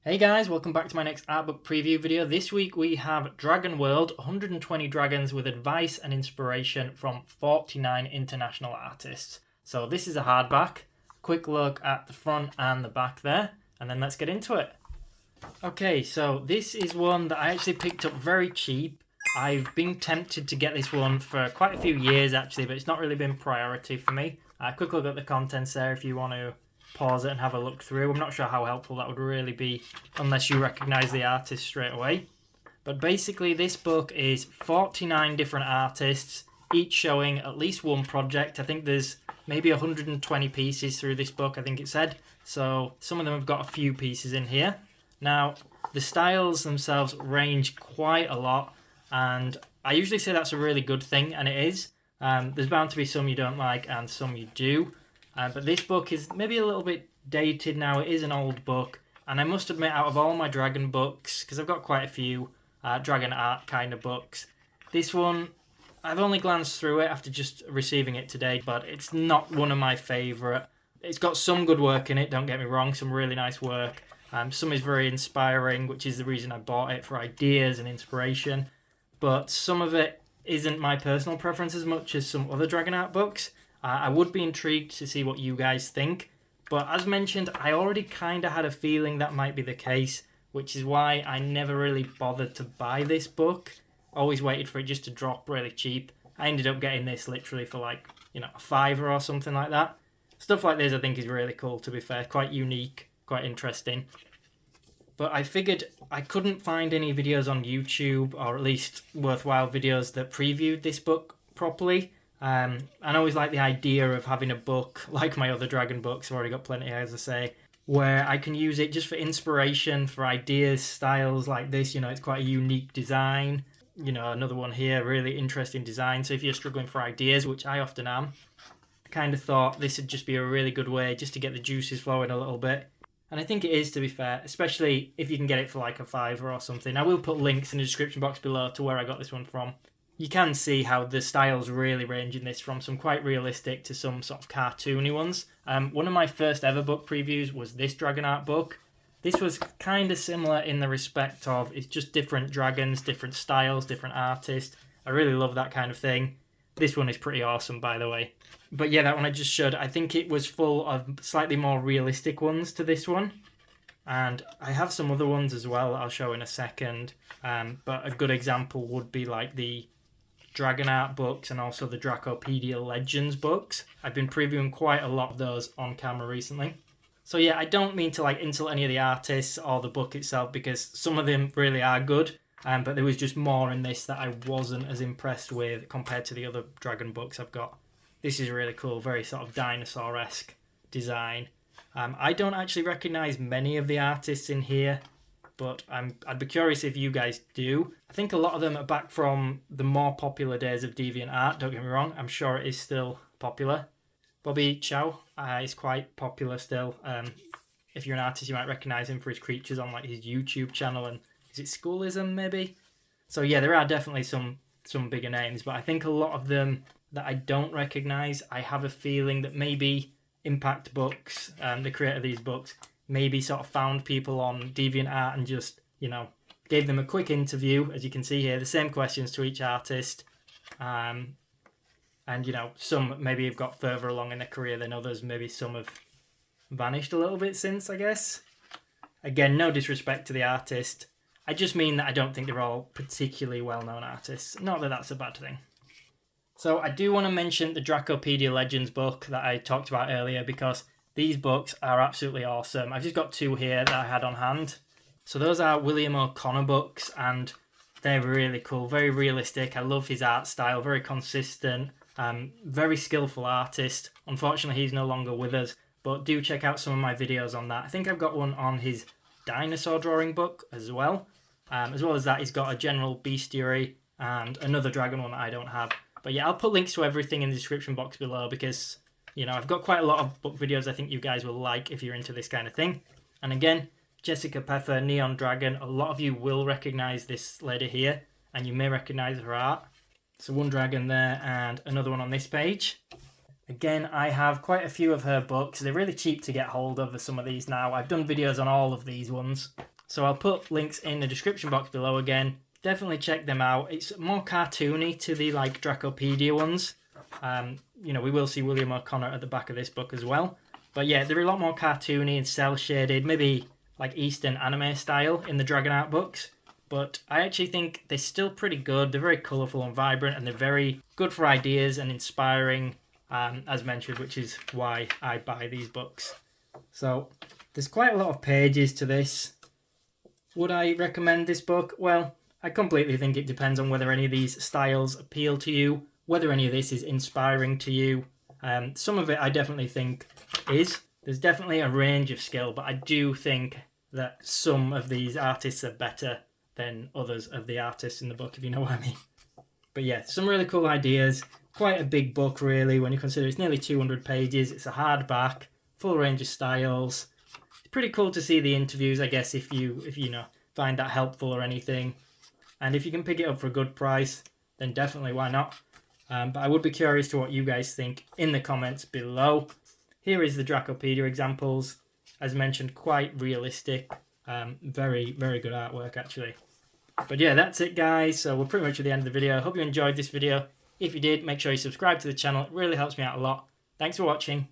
Hey guys, welcome back to my next art book preview video. This week we have Dragonworld, 120 dragons with advice and inspiration from 49 international artists. So this is a hardback. Quick look at the front and the back there, and then let's get into it. Okay, so this is one that I actually picked up very cheap. I've been tempted to get this one for quite a few years actually, but it's not really been priority for me. Quick look at the contents there if you want to pause it and have a look through. I'm not sure how helpful that would really be unless you recognize the artist straight away. But basically this book is 49 different artists, each showing at least one project. I think there's maybe 120 pieces through this book, I think it said. So some of them have got a few pieces in here. Now, the styles themselves range quite a lot, and I usually say that's a really good thing, and it is. There's bound to be some you don't like and some you do. But this book is maybe a little bit dated now. It is an old book. And I must admit, out of all my dragon books, because I've got quite a few dragon art kind of books, this one, I've only glanced through it after just receiving it today, but it's not one of my favourite. It's got some good work in it, don't get me wrong, some really nice work. Some is very inspiring, which is the reason I bought it, for ideas and inspiration. But some of it isn't my personal preference as much as some other dragon art books. I would be intrigued to see what you guys think, but as mentioned, I already kind of had a feeling that might be the case, which is why I never really bothered to buy this book. Always waited for it just to drop really cheap. I ended up getting this literally for like, a £5 or something like that. Stuff like this I think is really cool, to be fair, quite unique, quite interesting. But I figured I couldn't find any videos on YouTube, or at least worthwhile videos that previewed this book properly. I always like the idea of having a book, like my other dragon books, I've already got plenty as I say, where I can use it just for inspiration, for ideas, styles like this. It's quite a unique design. Another one here, really interesting design. So if you're struggling for ideas, which I often am, I kind of thought this would just be a really good way just to get the juices flowing a little bit. And I think it is, to be fair, especially if you can get it for like a £5 or something. I will put links in the description box below to where I got this one from. You can see how the styles really range in this, from some quite realistic to some sort of cartoony ones. One of my first ever book previews was this dragon art book. This was kind of similar in the respect of it's just different dragons, different styles, different artists. I really love that kind of thing. This one is pretty awesome, by the way. But yeah, that one I just showed, I think it was full of slightly more realistic ones to this one. And I have some other ones as well I'll show in a second. But a good example would be like the dragon art books and also the Dracopedia Legends books. I've been previewing quite a lot of those on camera recently. So yeah, I don't mean to insult any of the artists or the book itself, because some of them really are good, but there was just more in this that I wasn't as impressed with compared to the other dragon books I've got. This is really cool, very sort of dinosaur-esque design. I don't actually recognise many of the artists in here, but I'd be curious if you guys do. I think a lot of them are back from the more popular days of Deviant art, don't get me wrong. I'm sure it is still popular. Bobby Chow is quite popular still. If you're an artist, you might recognise him for his creatures on his YouTube channel, and is it Schoolism maybe? So yeah, there are definitely some bigger names, but I think a lot of them that I don't recognise, I have a feeling that maybe Impact Books, the creator of these books, maybe sort of found people on DeviantArt and just, gave them a quick interview, as you can see here, the same questions to each artist. And, some maybe have got further along in their career than others. Maybe some have vanished a little bit since, I guess. Again, no disrespect to the artist. I just mean that I don't think they're all particularly well-known artists. Not that that's a bad thing. So I do want to mention the Dracopedia Legends book that I talked about earlier, because these books are absolutely awesome. I've just got two here that I had on hand. So those are William O'Connor books, and they're really cool, very realistic. I love his art style, very consistent, very skillful artist. Unfortunately, he's no longer with us, but do check out some of my videos on that. I think I've got one on his dinosaur drawing book as well. As well as that, he's got a general bestiary and another dragon one that I don't have. But yeah, I'll put links to everything in the description box below, because I've got quite a lot of book videos I think you guys will like if you're into this kind of thing. And again, Jessica Peffer, Neon Dragon, a lot of you will recognise this lady here, and you may recognise her art. So one dragon there and another one on this page. Again, I have quite a few of her books. They're really cheap to get hold of, some of these now. I've done videos on all of these ones. So I'll put links in the description box below again. Definitely check them out. It's more cartoony to the like Dracopedia ones. You know, we will see William O'Connor at the back of this book as well. But yeah, they're a lot more cartoony and cel-shaded, maybe like Eastern anime style in the Dragon Art books. But I actually think they're still pretty good. They're very colourful and vibrant, and they're very good for ideas and inspiring, as mentioned, which is why I buy these books. So there's quite a lot of pages to this. Would I recommend this book? Well, I completely think it depends on whether any of these styles appeal to you, whether any of this is inspiring to you. Some of it I definitely think is. There's definitely a range of skill, but I do think that some of these artists are better than others of the artists in the book, if you know what I mean. But yeah, some really cool ideas. Quite a big book, really, when you consider it's nearly 200 pages. It's a hardback, full range of styles. It's pretty cool to see the interviews, I guess, if you know, find that helpful or anything. And if you can pick it up for a good price, then definitely why not? But I would be curious to what you guys think in the comments below. Here is the Dracopedia examples. As mentioned, quite realistic. Very, very good artwork, actually. But yeah, that's it, guys. So we're pretty much at the end of the video. I hope you enjoyed this video. If you did, make sure you subscribe to the channel. It really helps me out a lot. Thanks for watching.